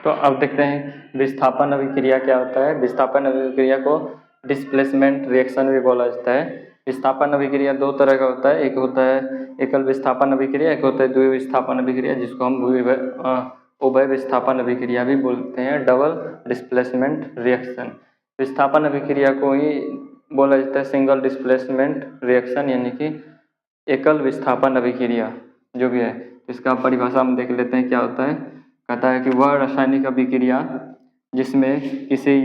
तो अब देखते हैं विस्थापन अभिक्रिया क्या होता है। विस्थापन अभिक्रिया को डिस्प्लेसमेंट रिएक्शन भी बोला जाता है। विस्थापन अभिक्रिया दो तरह का होता है, एक होता है एकल विस्थापन अभिक्रिया, एक होता है द्वि विस्थापन अभिक्रिया, जिसको हम उभय विस्थापन अभिक्रिया भी बोलते हैं, डबल डिस्प्लेसमेंट रिएक्शन। विस्थापन अभिक्रिया को ही बोला जाता है सिंगल डिस्प्लेसमेंट रिएक्शन, यानी कि एकल विस्थापन अभिक्रिया जो भी है। इसका परिभाषा हम देख लेते हैं क्या होता है। कहता है कि वह रासायनिक अभिक्रिया जिसमें किसी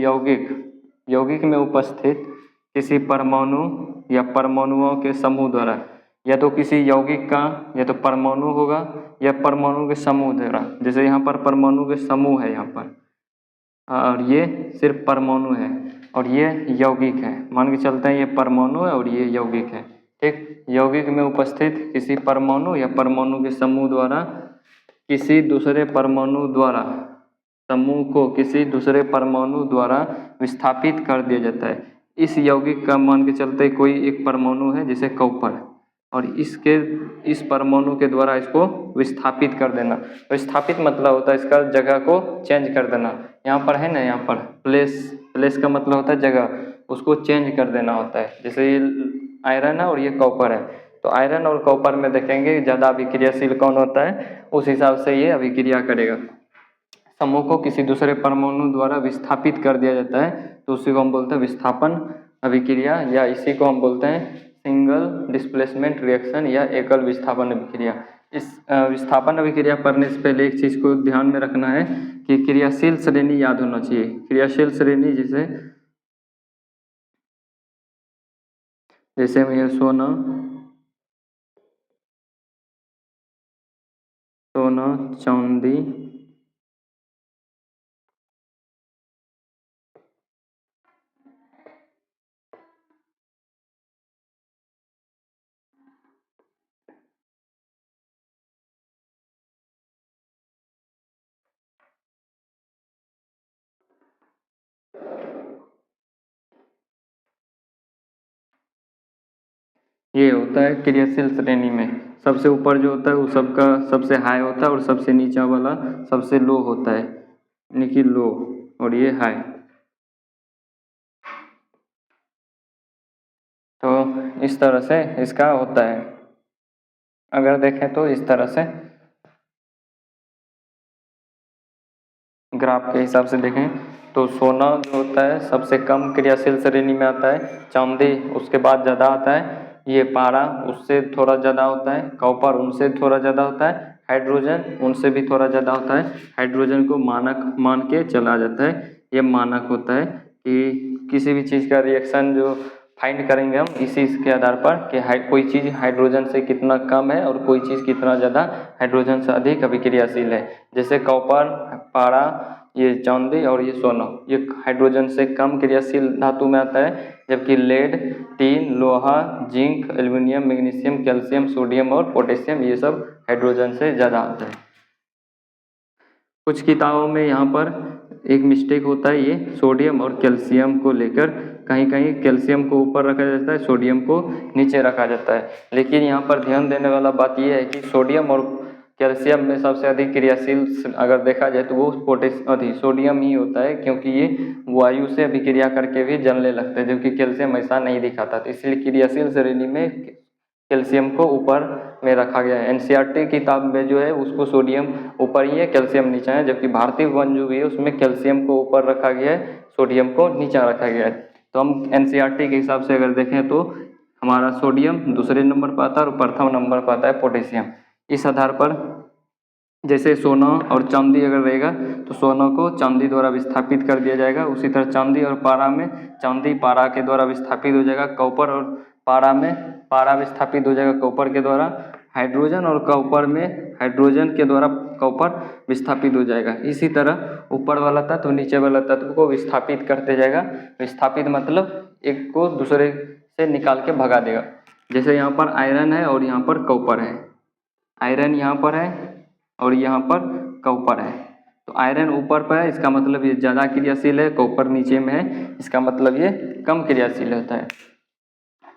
यौगिक में उपस्थित किसी परमाणु या परमाणुओं के समूह द्वारा, या तो किसी यौगिक का या तो परमाणु होगा या परमाणु के समूह द्वारा, जैसे यहाँ पर परमाणु के समूह है यहाँ पर, और ये सिर्फ परमाणु है और ये यौगिक है। मान के चलते हैं ये परमाणु है और ये यौगिक है। ठीक, यौगिक में उपस्थित किसी परमाणु या परमाणु के समूह द्वारा किसी दूसरे परमाणु द्वारा समूह को किसी दूसरे परमाणु द्वारा विस्थापित कर दिया जाता है। इस यौगिक का मान के चलते कोई एक परमाणु है जैसे कॉपर, और इस परमाणु के द्वारा इसको विस्थापित कर देना। विस्थापित मतलब होता है इसका जगह को चेंज कर देना। यहाँ पर है ना, यहाँ पर प्लेस का मतलब होता है जगह, उसको चेंज कर देना होता है। जैसे ये आयरन है और ये कॉपर है, तो आयरन और कॉपर में देखेंगे ज़्यादा अभिक्रियाशील कौन होता है, उस हिसाब से ये अभिक्रिया करेगा। समूह को किसी दूसरे परमाणु द्वारा विस्थापित कर दिया जाता है तो उसी को हम बोलते हैं विस्थापन अभिक्रिया, या इसी को हम बोलते हैं सिंगल डिस्प्लेसमेंट रिएक्शन या एकल विस्थापन अभिक्रिया। इस विस्थापन अभिक्रिया पढ़ने से पहले एक चीज़ को ध्यान में रखना है कि क्रियाशील श्रेणी याद होना चाहिए। क्रियाशील श्रेणी जैसे हम ये सोना चांदी ये होता है क्रियाशील श्रेणी में। सबसे ऊपर जो होता है वो सबका सबसे हाई होता है और सबसे नीचा वाला सबसे लो होता है, यानी कि लो, और ये हाई। तो इस तरह से इसका होता है। अगर देखें तो इस तरह से ग्राफ के हिसाब से देखें तो सोना जो होता है सबसे कम क्रियाशील श्रेणी में आता है, चांदी उसके बाद ज़्यादा आता है, ये पारा उससे थोड़ा ज़्यादा होता है, कॉपर उनसे थोड़ा ज़्यादा होता है, हाइड्रोजन उनसे भी थोड़ा ज़्यादा होता है। हाइड्रोजन को मानक मान के चला जाता है। ये मानक होता है कि किसी भी चीज़ का रिएक्शन जो फाइंड करेंगे हम इसी के आधार पर कि कोई चीज़ हाइड्रोजन से कितना कम है और कोई चीज़ कितना ज़्यादा हाइड्रोजन से अधिक अभिक्रियाशील है। जैसे कॉपर, पारा, ये चांदी और ये सोना, ये हाइड्रोजन से कम क्रियाशील धातु में आता है, जबकि लेड, टीन, लोहा, zinc, aluminium, magnesium, calcium, sodium और पोटेशियम ये सब हाइड्रोजन से ज़्यादा आता है। कुछ किताबों में यहाँ पर एक मिस्टेक होता है, ये सोडियम और कैल्शियम को लेकर कहीं कहीं कैल्शियम को ऊपर रखा जाता है, सोडियम को नीचे रखा जाता है। लेकिन यहाँ पर ध्यान देने वाला बात यह है कि सोडियम और कैल्शियम में सबसे अधिक क्रियाशील अगर देखा जाए तो वो सोडियम ही होता है, क्योंकि ये वायु से अभिक्रिया करके भी जलने लगते हैं, जबकि कैल्शियम ऐसा नहीं दिखाता। तो इसलिए क्रियाशील श्रेणी में कैल्शियम को ऊपर में रखा गया है। एनसीईआरटी किताब में जो है उसको सोडियम ऊपर ही है, कैल्शियम नीचे है, जबकि भारतीय वन जो भी है उसमें कैल्शियम को ऊपर रखा गया है, सोडियम को नीचा रखा गया है। तो हम एनसीईआरटी के हिसाब से अगर देखें तो हमारा सोडियम दूसरे नंबर पर आता है और प्रथम नंबर पर आता है पोटेशियम। इस आधार पर जैसे सोना और चांदी अगर रहेगा तो सोना को चांदी द्वारा विस्थापित कर दिया जाएगा, उसी तरह चांदी और पारा में चांदी पारा के द्वारा विस्थापित हो जाएगा, कॉपर और पारा में पारा विस्थापित हो जाएगा कॉपर के द्वारा, हाइड्रोजन और कॉपर में हाइड्रोजन के द्वारा कॉपर विस्थापित हो जाएगा। इसी तरह ऊपर वाला तत्व नीचे वाला तत्व को विस्थापित करते जाएगा। विस्थापित मतलब एक को दूसरे से निकाल के भगा देगा। जैसे यहाँ पर आयरन है और यहाँ पर कॉपर है, आयरन यहाँ पर है और यहाँ पर कॉपर है। तो आयरन ऊपर पर है, इसका मतलब ये ज़्यादा क्रियाशील है, कॉपर नीचे में है, इसका मतलब ये कम क्रियाशील होता है।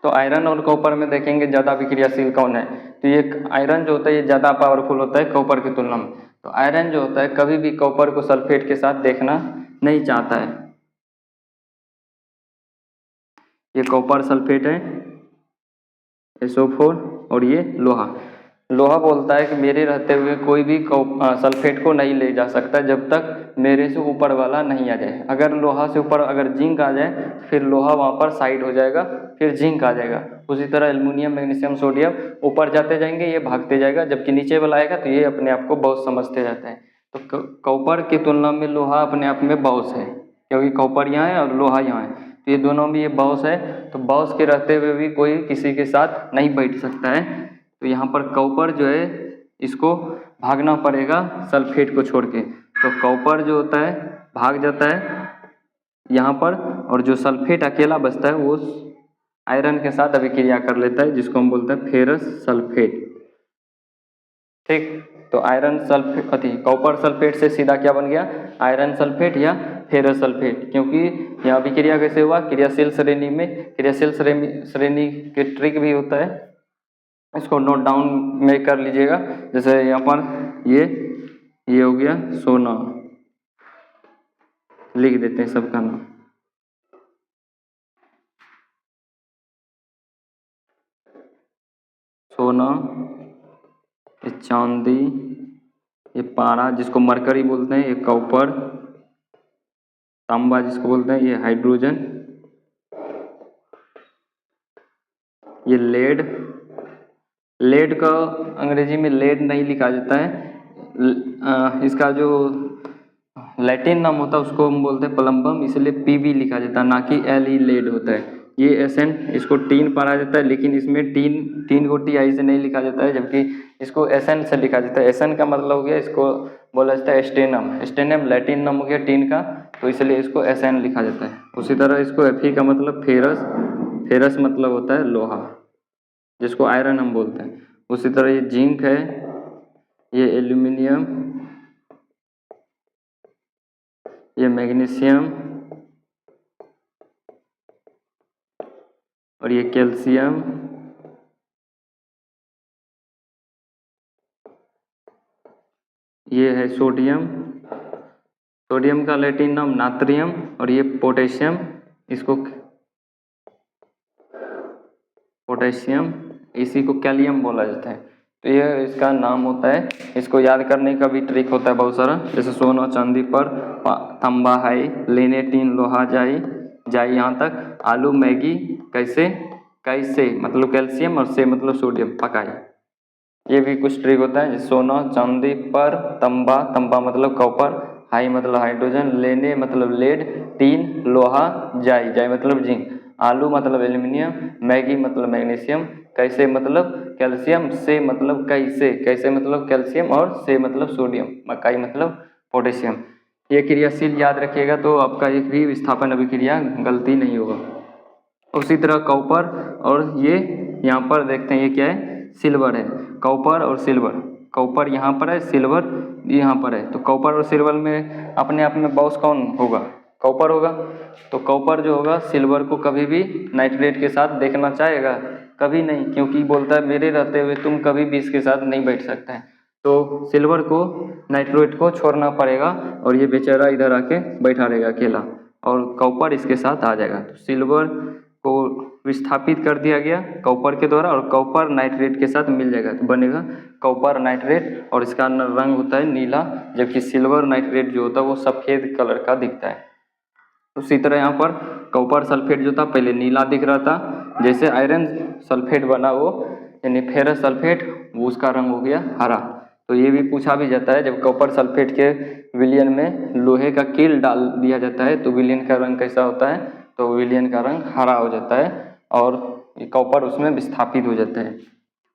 तो आयरन और कॉपर में देखेंगे ज़्यादा अभिक्रियाशील कौन है, तो ये आयरन जो होता है ये ज़्यादा पावरफुल होता है कॉपर की तुलना में। तो आयरन जो होता है कभी भी कॉपर को सल्फेट के साथ देखना नहीं चाहता है। ये कॉपर सल्फेट है SO4 और ये लोहा। लोहा बोलता है कि मेरे रहते हुए कोई भी सल्फेट को नहीं ले जा सकता जब तक मेरे से ऊपर वाला नहीं आ जाए। अगर लोहा से ऊपर अगर जिंक आ जाए फिर लोहा वहाँ पर साइड हो जाएगा, फिर जिंक आ जाएगा। उसी तरह एल्युमिनियम, मैग्नीशियम, सोडियम ऊपर जाते जाएंगे, ये भागते जाएगा, जबकि नीचे वाला आएगा तो ये अपने आप को बहुत समझते जाते हैं। तो कॉपर की तुलना में लोहा अपने आप में बॉस है, क्योंकि कॉपर यहाँ है और लोहा यहाँ है, तो ये दोनों में ये बॉस है। तो बॉस के रहते हुए भी कोई किसी के साथ नहीं बैठ सकता है। तो यहाँ पर कॉपर जो है इसको भागना पड़ेगा सल्फेट को छोड़ के। तो कॉपर जो होता है भाग जाता है यहाँ पर, और जो सल्फेट अकेला बचता है वो आयरन के साथ अभिक्रिया कर लेता है, जिसको हम बोलते हैं फेरस सल्फेट। ठीक, तो आयरन सल्फेट कॉपर सल्फेट से सीधा क्या बन गया, आयरन सल्फेट या फेरस सल्फेट। क्योंकि यहाँ अभिक्रिया कैसे हुआ, क्रियाशील श्रेणी में। क्रियाशील श्रेणी के ट्रिक भी होता है, इसको नोट डाउन में कर लीजिएगा। जैसे यहाँ पर ये हो गया सोना, लिख देते हैं सबका नाम। सोना, ये चांदी, ये पारा जिसको मरकरी बोलते हैं, ये कॉपर, तांबा जिसको बोलते हैं, ये हाइड्रोजन, ये लेड। लेड का अंग्रेजी में लेड नहीं लिखा जाता है, इसका जो लैटिन नाम होता है उसको हम बोलते हैं प्लम्बम, इसलिए PB लिखा जाता है, ना कि LE लेड होता है। ये एसन, इसको टीन पढ़ा जाता है, लेकिन इसमें टीन को TI से नहीं लिखा जाता है, जबकि इसको एसन से लिखा जाता है। एसन का मतलब हो गया, इसको बोला जाता है स्टेनम। स्टेनम लैटिन नाम हो गया टीन का, तो इसलिए इसको एसन लिखा जाता है। उसी तरह इसको Fe का मतलब फेरस, फेरस मतलब होता है लोहा, जिसको आयरन हम बोलते हैं। उसी तरह ये जिंक है, ये एल्यूमिनियम, ये मैग्नीशियम, और ये कैल्शियम, ये है सोडियम। सोडियम का लैटिन नाम नात्रियम, और ये पोटेशियम, इसको पोटेशियम, इसी को कैलियम बोला जाता है। तो ये इसका नाम होता है। इसको याद करने का भी ट्रिक होता है बहुत सारा, जैसे सोना चांदी पर तांबा हाई, लेने टीन लोहा जाई, जाई यहाँ तक, आलू मैगी कैसे, कैसे मतलब कैल्शियम, और से मतलब सोडियम, पकाई। ये भी कुछ ट्रिक होता है, जैसे सोना चांदी पर तांबा, तांबा मतलब कॉपर, हाई मतलब हाइड्रोजन, लेने मतलब लेड, टीन लोहा, जाई, जाई मतलब जिंक, आलू मतलब एल्यूमिनियम, मैगी मतलब मैग्नीशियम, कैसे मतलब कैल्शियम, से मतलब कैसे, कैसे मतलब कैल्शियम, और से मतलब सोडियम, मकाई मतलब पोटेशियम। ये क्रियाशील याद रखिएगा तो आपका एक भी विस्थापन अभिक्रिया गलती नहीं होगा। उसी तरह कॉपर, और ये यहाँ पर देखते हैं ये क्या है, सिल्वर है। कॉपर और सिल्वर, कॉपर यहाँ पर है, सिल्वर यहाँ पर है। तो कॉपर और सिल्वर में अपने आप में बॉस कौन होगा, कॉपर होगा। तो कॉपर जो होगा सिल्वर को कभी भी नाइट्रेट के साथ देखना चाहेगा, कभी नहीं, क्योंकि बोलता है मेरे रहते हुए तुम कभी भी इसके साथ नहीं बैठ सकते हैं। तो सिल्वर को नाइट्रेट को छोड़ना पड़ेगा, और ये बेचारा इधर आके बैठा रहेगा अकेला, और कॉपर इसके साथ आ जाएगा। तो सिल्वर को विस्थापित कर दिया गया कॉपर के द्वारा, और कॉपर नाइट्रेट के साथ मिल जाएगा तो बनेगा कॉपर नाइट्रेट, और इसका रंग होता है नीला, जबकि सिल्वर नाइट्रेट जो होता है वो सफ़ेद कलर का दिखता है। उसी तरह यहाँ पर कॉपर सल्फेट जो था पहले नीला दिख रहा था, जैसे आयरन सल्फेट बना वो यानी फेरस सल्फेट, वो उसका रंग हो गया हरा। तो ये भी पूछा भी जाता है, जब कॉपर सल्फेट के विलयन में लोहे का कील डाल दिया जाता है तो विलयन का रंग कैसा होता है, तो विलयन का रंग हरा हो जाता है, और कॉपर उसमें विस्थापित हो जाता है।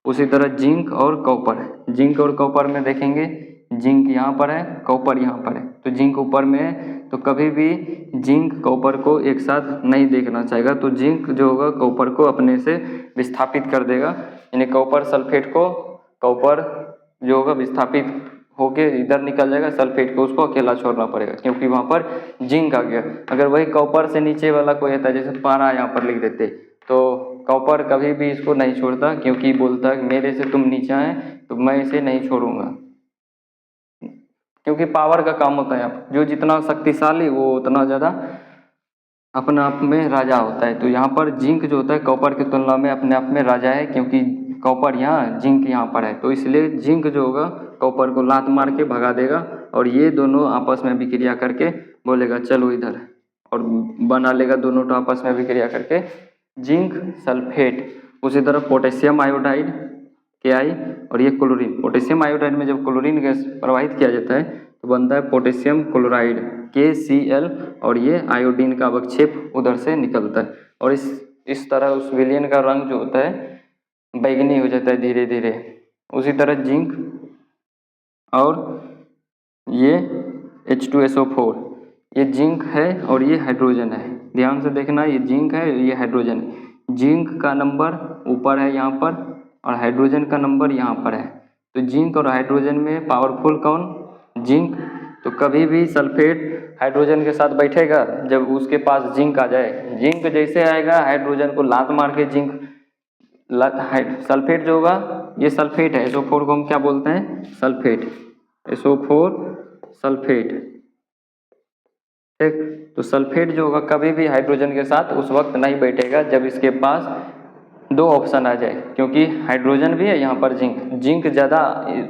उसी तरह जिंक और कॉपर, जिंक और कॉपर में देखेंगे, जिंक यहाँ पर है, कॉपर यहाँ पर है, तो जिंक ऊपर में है, तो कभी भी जिंक कॉपर को एक साथ नहीं देखना चाहेगा। तो जिंक जो होगा कॉपर को अपने से विस्थापित कर देगा, यानी कॉपर सल्फेट को, कॉपर जो होगा विस्थापित होके इधर निकल जाएगा, सल्फेट को उसको अकेला छोड़ना पड़ेगा, क्योंकि वहाँ पर जिंक आ गया। अगर वही कॉपर से नीचे वाला कोई होता है, जैसे पारा यहाँ पर लिख देते, तो कॉपर कभी भी इसको नहीं छोड़ता, क्योंकि बोलता है मेरे से तुम नीचा है तो मैं इसे नहीं छोड़ूंगा। क्योंकि पावर का काम होता है, आप जो जितना शक्तिशाली वो उतना ज़्यादा अपने आप में राजा होता है। तो यहाँ पर जिंक जो होता है कॉपर की तुलना में अपने आप में राजा है, क्योंकि कॉपर यहाँ, जिंक यहाँ पर है, तो इसलिए जिंक जो होगा कॉपर को लात मार के भगा देगा और ये दोनों आपस में अभिक्रिया करके बोलेगा चलो इधर, और बना लेगा दोनों तो आपस में अभिक्रिया करके जिंक सल्फेट। उसी तरह पोटेशियम आयोडाइड KI और ये क्लोरीन, पोटेशियम आयोडाइड में जब क्लोरीन गैस प्रवाहित किया जाता है तो बनता है पोटेशियम क्लोराइड KCl, और ये आयोडीन का अवक्षेप उधर से निकलता है, और इस तरह उस विलयन का रंग जो होता है बैंगनी हो जाता है धीरे धीरे। उसी तरह जिंक और ये H2SO4, ये जिंक है और ये हाइड्रोजन है, ध्यान से देखना, ये जिंक है ये हाइड्रोजन है। जिंक का नंबर ऊपर है यहाँ पर और हाइड्रोजन का नंबर यहाँ पर है। तो जिंक और हाइड्रोजन में पावरफुल कौन? जिंक। तो कभी भी सल्फेट हाइड्रोजन के साथ बैठेगा जब उसके पास जिंक आ जाए, जिंक जैसे आएगा हाइड्रोजन को लात मार के जिंक सल्फेट जो होगा, ये सल्फेट है, SO4 को हम क्या बोलते हैं? सल्फेट, SO4 सल्फेट, ठीक। तो सल्फेट जो होगा कभी भी हाइड्रोजन के साथ उस वक्त नहीं बैठेगा जब इसके पास दो ऑप्शन आ जाए, क्योंकि हाइड्रोजन भी है यहाँ पर जिंक ज़्यादा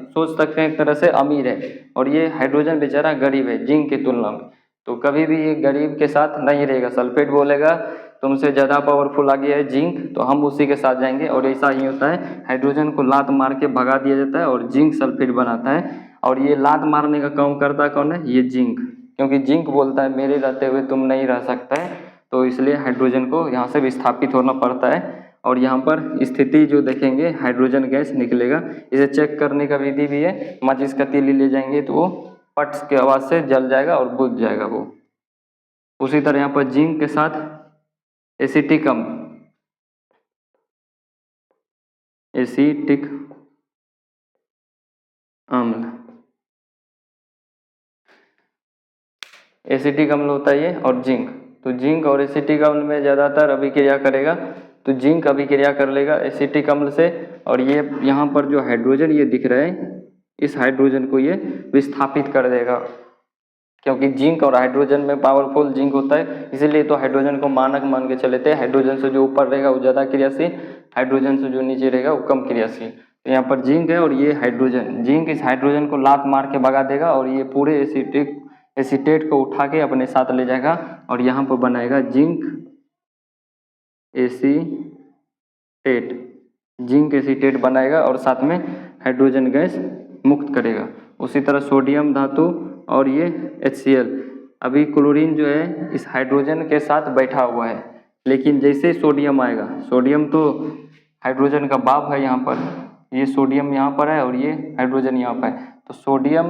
सोच सकते हैं एक तरह से अमीर है, और ये हाइड्रोजन बेचारा गरीब है जिंक की तुलना में। तो कभी भी ये गरीब के साथ नहीं रहेगा, सल्फेट बोलेगा तुमसे ज़्यादा पावरफुल आ गया है जिंक, तो हम उसी के साथ जाएंगे। और ऐसा ही होता है, हाइड्रोजन को लात मार के भगा दिया जाता है और जिंक सल्फेट बनाता है, और ये लात मारने का काम करता कौन है? ये जिंक, क्योंकि जिंक बोलता है मेरे रहते हुए तुम नहीं रह सकता है, तो इसलिए हाइड्रोजन को यहाँ से विस्थापित होना पड़ता है। और यहाँ पर स्थिति जो देखेंगे हाइड्रोजन गैस निकलेगा। इसे चेक करने का विधि भी है, माचिस का तीली ले जाएंगे तो वो पट के आवाज़ से जल जाएगा और बुझ जाएगा वो। उसी तरह यहाँ पर जिंक के साथ एसिटिक अम्ल, एसिटिक अम्ल, एसिटिक अम्ल होता है ये, और जिंक। तो जिंक और एसिटिक अम्ल में ज़्यादातर अभिक्रिया करेगा, तो जिंक अभिक्रिया कर लेगा एसिटिक अम्ल से, और ये यहाँ पर जो हाइड्रोजन ये दिख रहा है, इस हाइड्रोजन को ये विस्थापित कर देगा, क्योंकि जिंक और हाइड्रोजन में पावरफुल जिंक होता है, इसीलिए तो हाइड्रोजन को मानक मान के चलते हैं। हाइड्रोजन से जो ऊपर रहेगा वो ज़्यादा क्रियाशील, हाइड्रोजन से जो नीचे रहेगा वो कम क्रियाशील। तो यहाँ पर जिंक है और ये हाइड्रोजन, जिंक इस हाइड्रोजन को लात मार के भगा देगा और ये पूरे एसीटेट को उठा के अपने साथ ले जाएगा, और यहाँ पर बनाएगा जिंक एसीटेट, जिंक एसीटेट बनाएगा और साथ में हाइड्रोजन गैस मुक्त करेगा। उसी तरह सोडियम धातु और ये HCl, अभी क्लोरीन जो है इस हाइड्रोजन के साथ बैठा हुआ है, लेकिन जैसे सोडियम आएगा, सोडियम तो हाइड्रोजन का बाप है, यहाँ पर ये सोडियम यहाँ पर है और ये हाइड्रोजन यहाँ पर है, तो सोडियम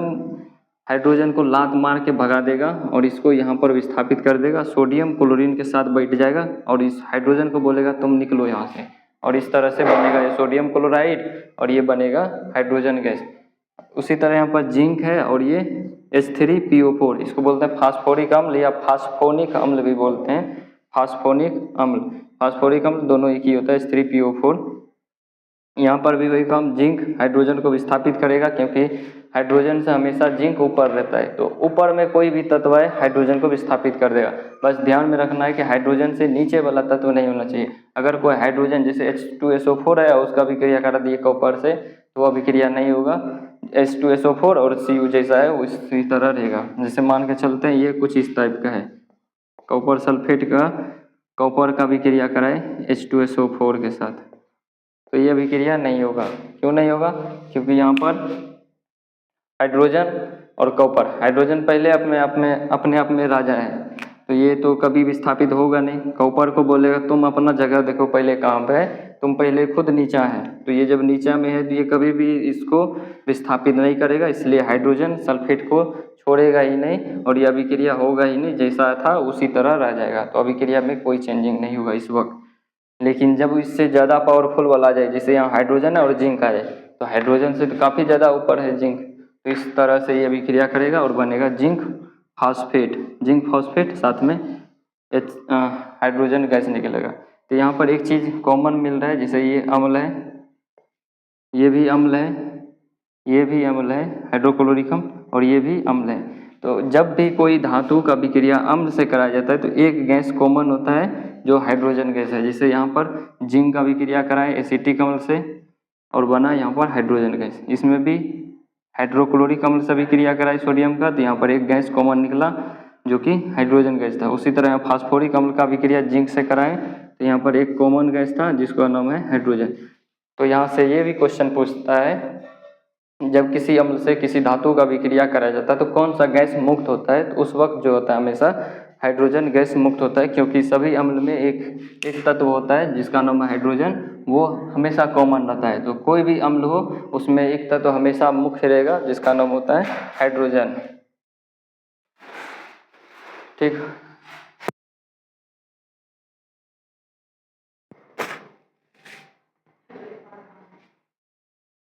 हाइड्रोजन को लात मार के भगा देगा और इसको यहाँ पर विस्थापित कर देगा। सोडियम क्लोरीन के साथ बैठ जाएगा और इस हाइड्रोजन को बोलेगा तुम निकलो यहाँ से, और इस तरह से बनेगा ये सोडियम क्लोराइड और ये बनेगा हाइड्रोजन गैस। उसी तरह यहाँ पर जिंक है और ये H3PO4, इसको बोलते हैं फास्फोरिक अम्ल या फास्फोनिक अम्ल भी बोलते हैं, फास्फोनिक अम्ल, फास्फोरिक अम्ल दोनों एक ही होता है, H3PO4। यहाँ पर भी वही काम, जिंक हाइड्रोजन को विस्थापित करेगा, क्योंकि हाइड्रोजन से हमेशा जिंक ऊपर रहता है, तो ऊपर में कोई भी तत्व है हाइड्रोजन को विस्थापित कर देगा। बस ध्यान में रखना है कि हाइड्रोजन से नीचे वाला तत्व नहीं होना चाहिए। अगर कोई हाइड्रोजन जैसे H2SO4 है उसका अभिक्रिया करा दिए कॉपर से, तो वो अभिक्रिया नहीं होगा। H2SO4 और Cu जैसा है उसी तरह रहेगा। जैसे मान के चलते हैं ये कुछ इस टाइप का है, कॉपर सल्फेट का, कॉपर का अभिक्रिया कराए H2SO4 के साथ, तो ये अभिक्रिया नहीं होगा। क्यों नहीं होगा? क्योंकि यहाँ पर हाइड्रोजन और कॉपर, हाइड्रोजन पहले अपने आप में राजा है, तो ये तो कभी विस्थापित होगा नहीं। कॉपर को बोलेगा तुम अपना जगह देखो पहले कहाँ पे है, तुम पहले खुद नीचा है, तो ये जब नीचा में है तो ये कभी भी इसको विस्थापित नहीं करेगा, इसलिए हाइड्रोजन सल्फेट को छोड़ेगा ही नहीं और ये अभिक्रिया होगा ही नहीं, जैसा था उसी तरह रह जाएगा। तो अभिक्रिया में कोई चेंजिंग नहीं होगा इस वक्त। लेकिन जब इससे ज़्यादा पावरफुल वाला आ जाए, जैसे यहाँ हाइड्रोजन है और जिंक आ जाए, तो हाइड्रोजन से तो काफ़ी ज़्यादा ऊपर है जिंक, तो इस तरह से ये अभिक्रिया करेगा और बनेगा जिंक फॉस्फेट, जिंक फॉस्फेट, साथ में हाइड्रोजन गैस निकलेगा। तो यहाँ पर एक चीज़ कॉमन मिल रहा है, जैसे ये अम्ल है, ये भी अम्ल है, ये भी अम्ल है हाइड्रोक्लोरिक अम्ल, और ये भी अम्ल है। तो जब भी कोई धातु का विक्रिया अम्ल से कराया जाता है तो एक गैस कॉमन होता है जो हाइड्रोजन गैस है। जैसे यहाँ पर जिंक का विक्रिया कराए एसिटिक अम्ल से और बना यहाँ पर हाइड्रोजन गैस। इसमें भी हाइड्रोक्लोरिक अम्ल से विक्रिया कराई सोडियम का, तो यहाँ पर एक गैस कॉमन निकला जो कि हाइड्रोजन गैस था। उसी तरह फास्फोरिक अम्ल का विक्रिया जिंक से कराएं तो यहाँ पर एक कॉमन गैस था जिसका नाम है हाइड्रोजन। तो यहाँ से ये भी क्वेश्चन पूछता है जब किसी अम्ल से किसी धातु का विक्रिया कराया जाता है तो कौन सा गैस मुक्त होता है, तो उस वक्त जो होता है हमेशा हाइड्रोजन गैस मुक्त होता है, क्योंकि सभी अम्ल में एक तत्व होता है जिसका नाम है हाइड्रोजन, वो हमेशा कॉमन रहता है। तो कोई भी अम्ल हो उसमें एक तत्व हमेशा मुख्य रहेगा जिसका नाम होता है हाइड्रोजन। ठीक।